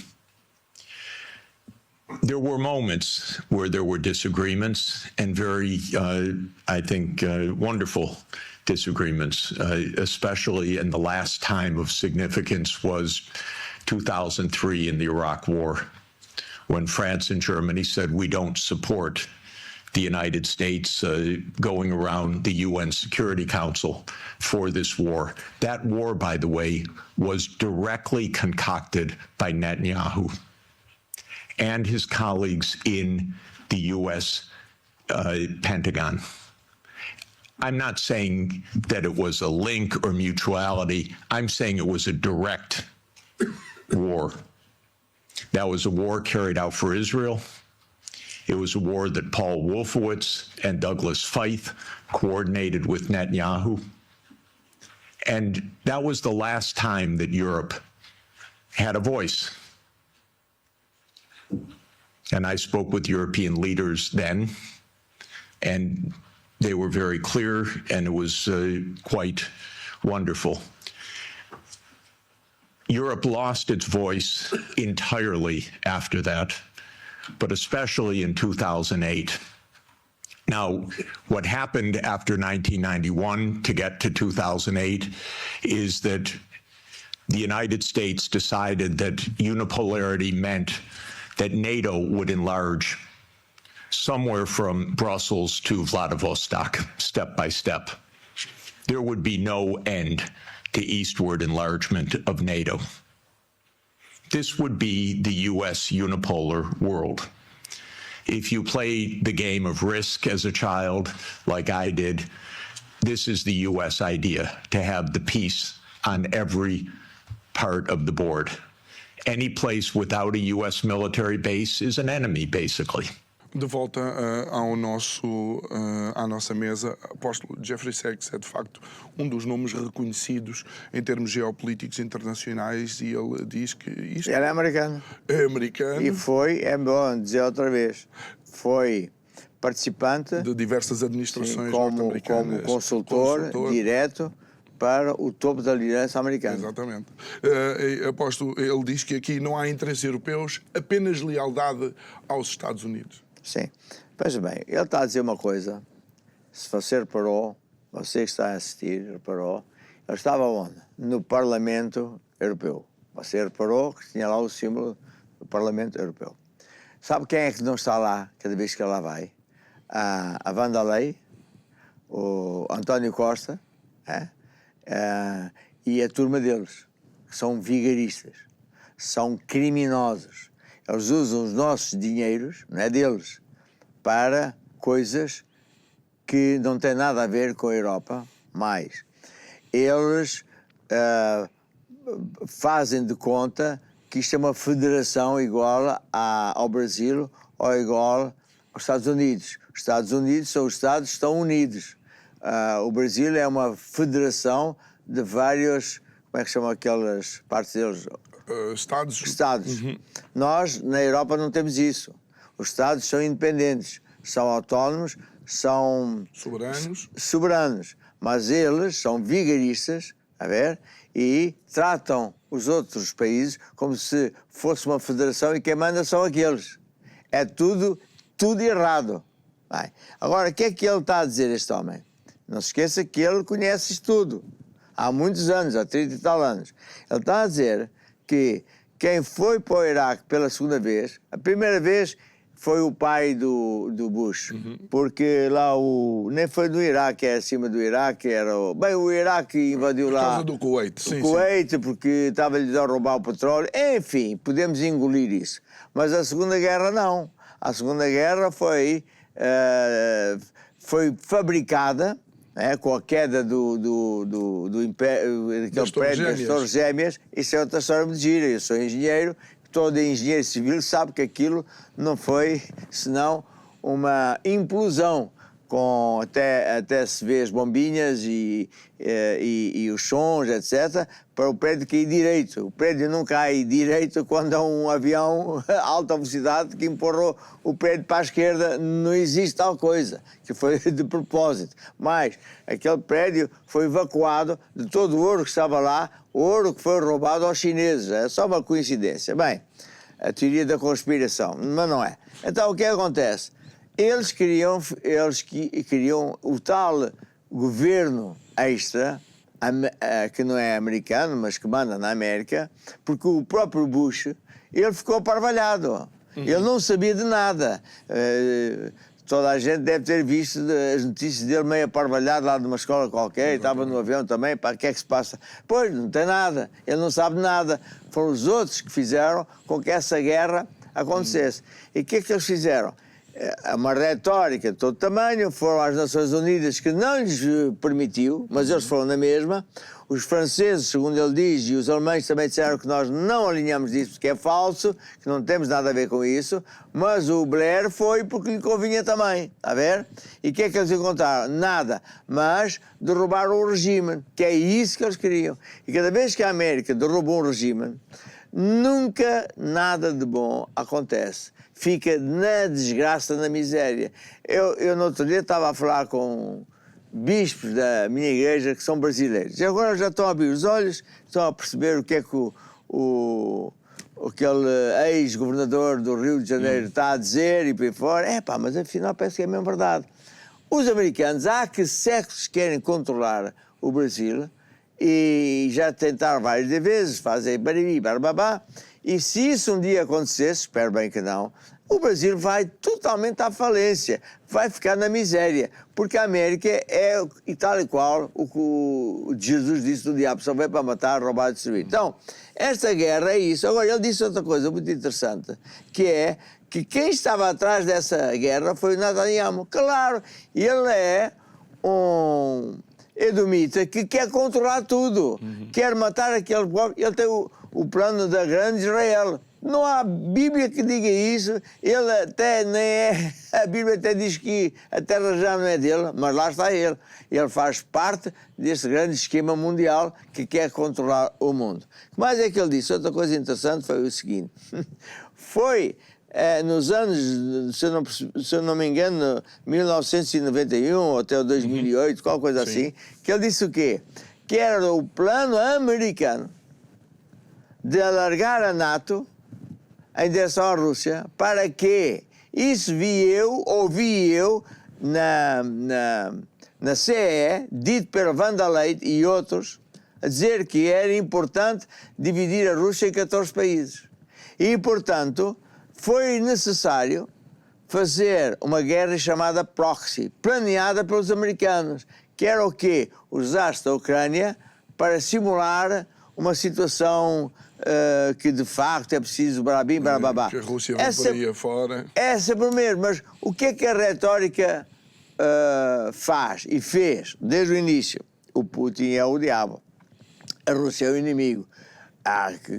There were moments where there were disagreements and very, I think, wonderful disagreements, especially in the last time of significance was 2003 in the Iraq War, when France and Germany said we don't support the United States going around the UN Security Council for this war. That war, by the way, was directly concocted by Netanyahu and his colleagues in the U.S. Pentagon. I'm not saying that it was a link or mutuality. I'm saying it was a direct war. That was a war carried out for Israel. It was a war that Paul Wolfowitz and Douglas Feith coordinated with Netanyahu. And that was the last time that Europe had a voice. And I spoke with European leaders then, and they were very clear, and it was quite wonderful. Europe lost its voice entirely after that, but especially in 2008. Now, what happened after 1991 to get to 2008 is that the United States decided that unipolarity meant that NATO would enlarge somewhere from Brussels to Vladivostok, step by step. There would be no end to eastward enlargement of NATO. This would be the U.S. unipolar world. if you play the game of risk as a child, like I did, this is the U.S. idea, to have the peace on every part of the board. Any place without a U.S. military base is an enemy, basically. De volta à nossa mesa, apóstolo Jeffrey Sachs é de facto um dos nomes reconhecidos em termos geopolíticos internacionais e ele diz que isto era americano. É americano. E foi, é bom dizer outra vez, foi participante de diversas administrações norte-americanas, como consultor direto para o topo da liderança americana. Exatamente. Apóstolo, ele diz que aqui não há interesses europeus, apenas lealdade aos Estados Unidos. Sim. Veja bem, ele está a dizer uma coisa, se você reparou, você que está a assistir, reparou, ele estava onde? No Parlamento Europeu. Você reparou que tinha lá o símbolo do Parlamento Europeu. Sabe quem é que não está lá cada vez que ela vai? A Vanderlei, o António Costa, e a turma deles, que são vigaristas, são criminosos. Eles usam os nossos dinheiros, não é deles, para coisas que não têm nada a ver com a Europa, mais. Eles fazem de conta que isto é uma federação igual ao Brasil ou igual aos Estados Unidos. Os Estados Unidos são os Estados que estão unidos. O Brasil é uma federação de vários, como é que chamam aquelas partes deles? Estados. Uhum. Nós, na Europa, não temos isso. Os Estados são independentes, são autónomos, são soberanos. Mas eles são vigaristas, a ver, e tratam os outros países como se fosse uma federação e quem manda são aqueles. É tudo errado. Bem, agora, o que é que ele está a dizer, este homem? Não se esqueça que ele conhece isto tudo. Há muitos anos, há 30 e tal anos. Ele está a dizer que quem foi para o Iraque pela segunda vez, a primeira vez foi o pai do Bush, porque lá nem foi do Iraque, é acima do Iraque, o Iraque invadiu lá... Por causa do Kuwait, sim. O Kuwait, porque estava-lhes a roubar o petróleo, enfim, podemos engolir isso. Mas a Segunda Guerra não. A Segunda Guerra foi fabricada, com a queda do império, daquele prédio das Torres Gêmeas. Isso é outra história muito gira. Eu sou engenheiro, todo engenheiro civil sabe que aquilo não foi senão uma implosão, com até se vê as bombinhas e os sons, etc., para o prédio cair direito. O prédio não cai direito quando há um avião a alta velocidade que empurrou o prédio para a esquerda. Não existe tal coisa, que foi de propósito. Mas aquele prédio foi evacuado de todo o ouro que estava lá, o ouro que foi roubado aos chineses. É só uma coincidência. Bem, a teoria da conspiração, mas não é. Então o que acontece? Eles queriam o tal governo extra, que não é americano, mas que manda na América, porque o próprio Bush, ele ficou parvalhado. Ele não sabia de nada. Toda a gente deve ter visto as notícias dele meio aparvalhado lá de uma escola qualquer, e estava no avião também, para o que é que se passa? Pois, não tem nada, ele não sabe nada. Foram os outros que fizeram com que essa guerra acontecesse. E o que é que eles fizeram? Uma retórica de todo tamanho, foram às Nações Unidas que não lhes permitiu, mas eles foram na mesma. Os franceses, segundo ele diz, e os alemães também disseram que nós não alinhamos disso porque é falso, que não temos nada a ver com isso, mas o Blair foi porque lhe convinha também, está a ver? E o que é que eles encontraram? Nada, mas derrubaram o regime, que é isso que eles queriam. E cada vez que a América derruba um regime, nunca nada de bom acontece. Fica na desgraça, na miséria. Eu no outro dia estava a falar com bispos da minha igreja que são brasileiros. E agora já estão a abrir os olhos, estão a perceber o que é que aquele ex-governador do Rio de Janeiro está a dizer e por aí fora. Mas afinal parece que é mesmo verdade. Os americanos há que séculos querem controlar o Brasil e já tentaram várias vezes, fazem barabá, E se isso um dia acontecesse, espero bem que não, o Brasil vai totalmente à falência, vai ficar na miséria, porque a América é, e tal e qual, o que o Jesus disse do diabo, só veio para matar, roubar e destruir. Então, esta guerra é isso. Agora, ele disse outra coisa muito interessante, que é que quem estava atrás dessa guerra foi o Netanyahu. Claro, ele é um edomita que quer controlar tudo, quer matar aquele povo. Ele tem o plano da grande Israel. Não há Bíblia que diga isso. Ele até nem é. A Bíblia até diz que a terra já não é dele, mas lá está ele. Ele faz parte desse grande esquema mundial que quer controlar o mundo. O que mais é que ele disse? Outra coisa interessante foi o seguinte: foi nos anos, se eu não me engano, 1991 até o 2008, qualquer coisa assim, que ele disse o quê? Que era o plano americano de alargar a NATO em direção à Rússia, para que isso ouvi eu na CE, dito pelo Wanda Leite e outros, a dizer que era importante dividir a Rússia em 14 países. E, portanto, foi necessário fazer uma guerra chamada proxy, planeada pelos americanos, que era o quê? Usar-se da Ucrânia para simular uma situação que de facto é preciso barabim, barababá. Que a Rússia vai por aí afora. É sempre o mesmo, mas o que é a retórica faz e fez desde o início? O Putin é o diabo, a Rússia é o inimigo.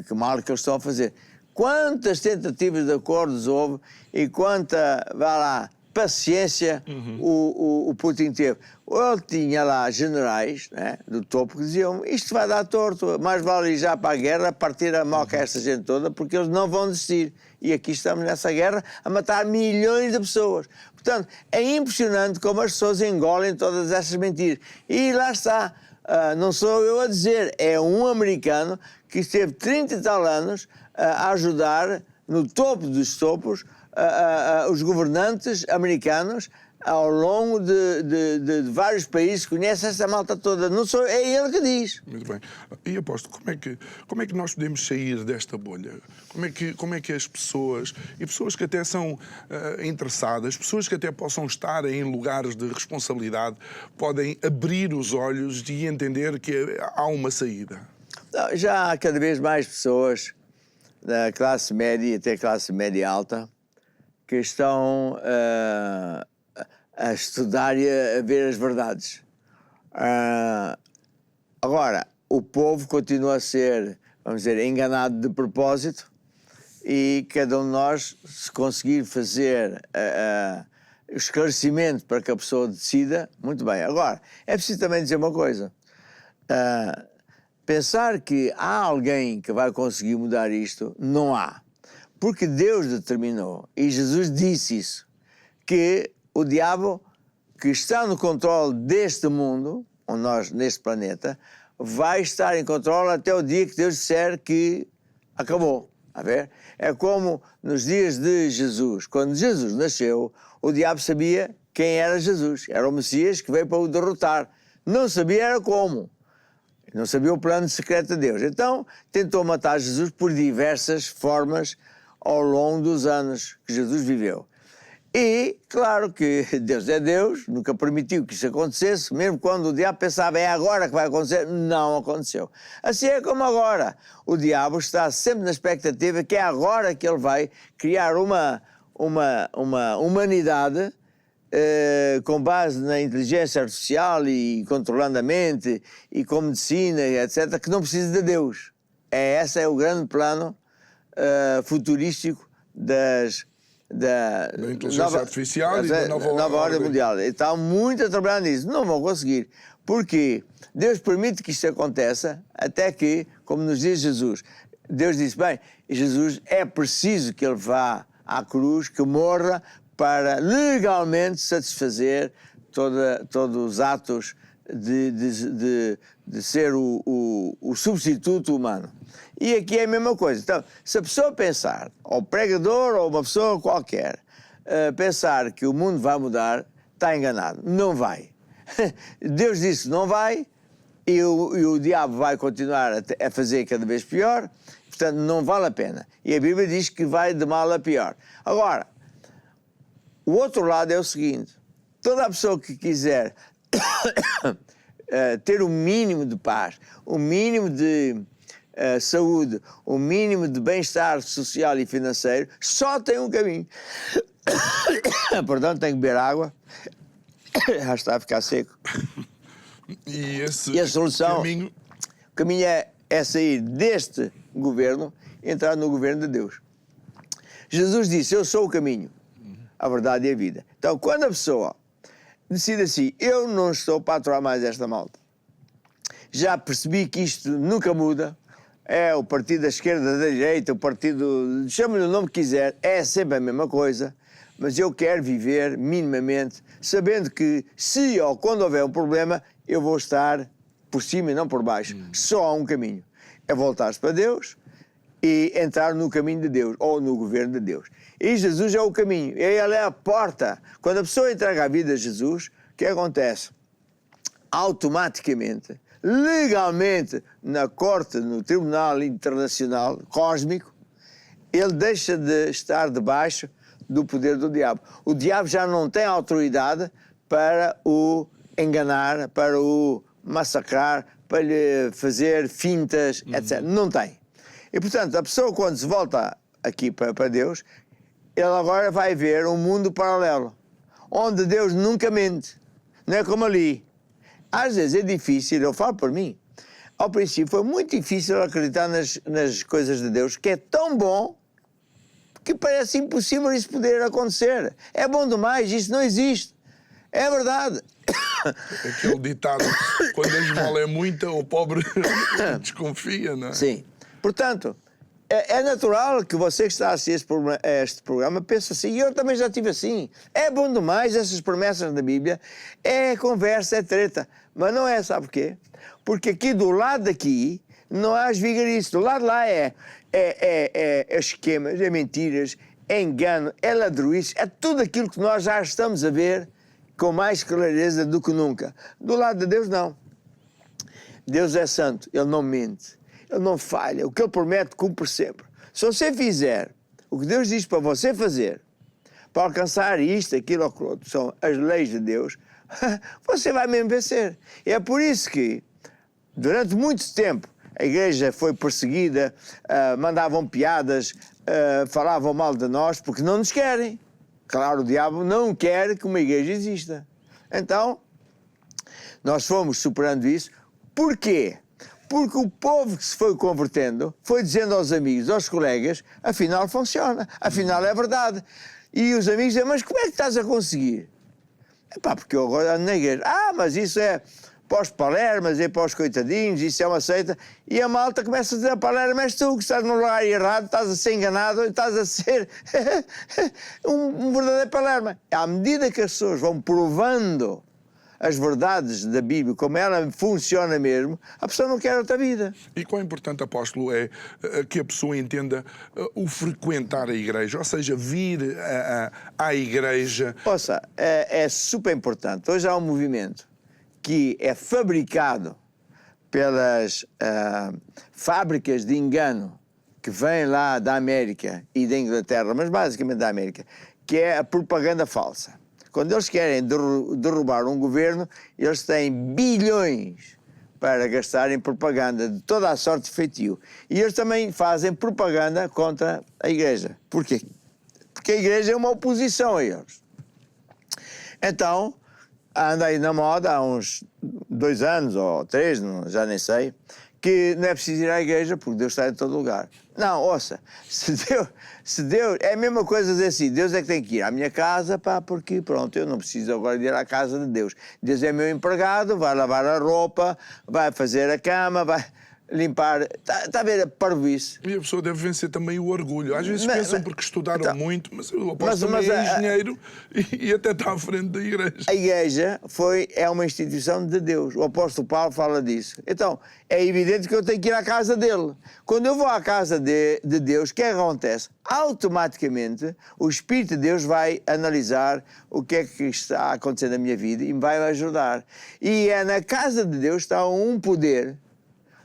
Que mal que eles estão a fazer. Quantas tentativas de acordos houve e quanta, vá lá, paciência o Putin teve. Ele tinha lá generais, né, do topo que diziam: isto vai dar torto, mais vale ir já para a guerra, partir a moca a essa gente toda, porque eles não vão desistir. E aqui estamos nessa guerra a matar milhões de pessoas. Portanto, é impressionante como as pessoas engolem todas essas mentiras. E lá está, não sou eu a dizer, é um americano que esteve 30 e tal anos a ajudar, no topo dos topos, os governantes americanos ao longo de vários países, conhece essa malta toda. Não sou, é ele que diz. Muito bem. E aposto, como é que nós podemos sair desta bolha? Como é que as pessoas, e pessoas que até são interessadas, pessoas que até possam estar em lugares de responsabilidade, podem abrir os olhos e entender que há uma saída? Já há cada vez mais pessoas da classe média e até classe média alta que estão a estudar e a ver as verdades. Agora, o povo continua a ser, vamos dizer, enganado de propósito, e cada um de nós, se conseguir fazer o esclarecimento para que a pessoa decida, muito bem. Agora, é preciso também dizer uma coisa. Pensar que há alguém que vai conseguir mudar isto, não há. Porque Deus determinou, e Jesus disse isso, que o diabo, que está no controle deste mundo, onde nós, neste planeta, vai estar em controle até o dia que Deus disser que acabou. A ver? É como nos dias de Jesus. Quando Jesus nasceu, o diabo sabia quem era Jesus. Era o Messias que veio para o derrotar. Não sabia era como. Não sabia o plano secreto de Deus. Então, tentou matar Jesus por diversas formas ao longo dos anos que Jesus viveu. E, claro que Deus é Deus, nunca permitiu que isso acontecesse, mesmo quando o diabo pensava, é agora que vai acontecer, não aconteceu. Assim é como agora. O diabo está sempre na expectativa que é agora que ele vai criar uma humanidade com base na inteligência artificial e controlando a mente e com medicina, etc., que não precisa de Deus. Esse é o grande plano futurístico da inteligência artificial e da nova ordem mundial. Estão muito a trabalhar nisso. Não vão conseguir. Porque Deus permite que isto aconteça até que, como nos diz Jesus, Deus disse, bem, Jesus é preciso que ele vá à cruz, que morra, para legalmente satisfazer todos os atos de ser o substituto humano. E aqui é a mesma coisa. Então, se a pessoa pensar, ou pregador, ou uma pessoa qualquer, pensar que o mundo vai mudar, está enganado. Não vai. Deus disse não vai, e o diabo vai continuar a fazer cada vez pior, portanto não vale a pena. E a Bíblia diz que vai de mal a pior. Agora, o outro lado é o seguinte: toda a pessoa que quiser ter o mínimo de paz, o mínimo de saúde, o mínimo de bem-estar social e financeiro, só tem um caminho. Portanto, tem que beber água. Já está a ficar seco. E a solução, o caminho é sair deste governo e entrar no governo de Deus. Jesus disse: eu sou o caminho, a verdade e a vida. Então, quando a pessoa decide assim: eu não estou para aturar mais esta malta, já percebi que isto nunca muda, é o partido da esquerda, da direita, o partido, chame-lhe o nome que quiser, é sempre a mesma coisa, mas eu quero viver minimamente, sabendo que se ou quando houver um problema, eu vou estar por cima e não por baixo. Só há um caminho, é voltar-se para Deus e entrar no caminho de Deus, ou no governo de Deus. E Jesus é o caminho, ele é a porta. Quando a pessoa entrega a vida a Jesus, o que acontece? Automaticamente, legalmente, na corte, no tribunal internacional, cósmico, ele deixa de estar debaixo do poder do diabo. O diabo já não tem autoridade para o enganar, para o massacrar, para lhe fazer fintas, etc. Não tem. E, portanto, a pessoa, quando se volta aqui para Deus, ele agora vai ver um mundo paralelo, onde Deus nunca mente. Não é como ali. Às vezes é difícil, eu falo por mim, ao princípio foi muito difícil acreditar nas coisas de Deus, que é tão bom que parece impossível isso poder acontecer. É bom demais, isso não existe. É verdade. Aquele ditado: quando a esmola é muita, o pobre desconfia, não é? Sim. Portanto, é natural que você que está a assistir este programa pense assim, e eu também já estive assim. É bom demais essas promessas da Bíblia, é conversa, é treta. Mas não é, sabe porquê? Porque aqui do lado daqui não há as vigarices, do lado de lá é esquemas, é mentiras, é engano, é ladruíce, é tudo aquilo que nós já estamos a ver com mais clareza do que nunca. Do lado de Deus, não. Deus é santo, Ele não mente. Ele não falha, o que Ele promete cumpre sempre. Se você fizer o que Deus diz para você fazer, para alcançar isto, aquilo ou aquilo outro, são as leis de Deus, você vai mesmo vencer. E é por isso que, durante muito tempo, a igreja foi perseguida, mandavam piadas, falavam mal de nós, porque não nos querem. Claro, o diabo não quer que uma igreja exista. Então, nós fomos superando isso. Porquê? Porque o povo que se foi convertendo foi dizendo aos amigos, aos colegas, afinal funciona, afinal é verdade. E os amigos dizem: mas como é que estás a conseguir? Epá, porque eu agora ando na igreja. Mas isso é para os palermas, é para os coitadinhos, isso é uma seita. E a malta começa a dizer: palerma és tu, que estás no lugar errado, estás a ser enganado, estás a ser um verdadeiro palerma. À medida que as pessoas vão provando as verdades da Bíblia, como ela funciona mesmo, a pessoa não quer outra vida. E quão importante, apóstolo, é que a pessoa entenda o frequentar a igreja, ou seja, vir à igreja. Ouça, é super importante. Hoje há um movimento que é fabricado pelas fábricas de engano que vêm lá da América e da Inglaterra, mas basicamente da América, que é a propaganda falsa. Quando eles querem derrubar um governo, eles têm bilhões para gastar em propaganda de toda a sorte de feitio. E eles também fazem propaganda contra a igreja. Porquê? Porque a igreja é uma oposição a eles. Então, anda aí na moda há uns 2 anos ou 3, já nem sei, que não é preciso ir à igreja porque Deus está em todo lugar. Não, ouça, se Deus é a mesma coisa dizer assim: Deus é que tem que ir à minha casa, pá, porque pronto, eu não preciso agora de ir à casa de Deus. Deus é meu empregado, vai lavar a roupa, vai fazer a cama, vai... limpar. Está a ver a parvoíce? E a pessoa deve vencer também o orgulho. Às vezes pensam porque estudaram então, muito, mas o apóstolo também é engenheiro e até está à frente da igreja. A igreja é uma instituição de Deus. O apóstolo Paulo fala disso. Então, é evidente que eu tenho que ir à casa dele. Quando eu vou à casa de Deus, o que é que acontece? Automaticamente, o Espírito de Deus vai analisar o que é que está a acontecer na minha vida e me vai ajudar. E é na casa de Deus que está um poder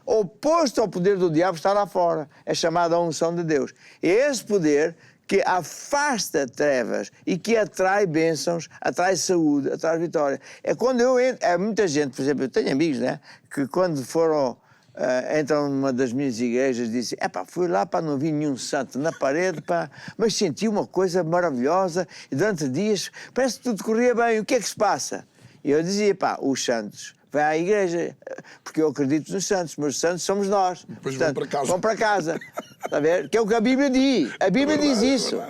oposto ao poder do diabo, está lá fora. É chamada a unção de Deus. É esse poder que afasta trevas e que atrai bênçãos, atrai saúde, atrai vitória. É quando eu entro... muita gente, por exemplo, eu tenho amigos, né, que quando foram... entram numa das minhas igrejas e dizem: fui lá para não vi nenhum santo na parede, mas senti uma coisa maravilhosa e durante dias parece que tudo corria bem. O que é que se passa? E eu dizia: os santos vai à igreja, porque eu acredito nos santos, mas os santos somos nós. Depois portanto, vão para casa. Está a ver? Que é o que a Bíblia diz. A Bíblia diz isso.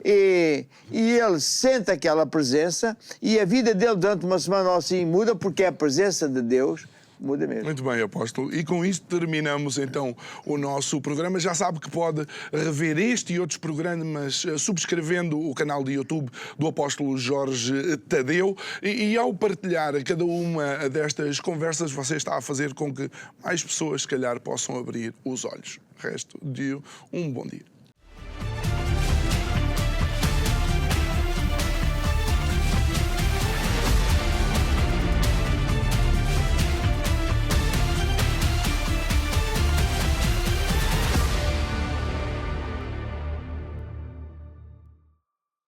E ele sente aquela presença e a vida dele durante uma semana assim muda, porque é a presença de Deus. Muda mesmo. Muito bem, apóstolo. E com isto terminamos então o nosso programa. Já sabe que pode rever este e outros programas subscrevendo o canal de YouTube do apóstolo Jorge Tadeu. E ao partilhar cada uma destas conversas, você está a fazer com que mais pessoas, se calhar, possam abrir os olhos. Resto de um bom dia.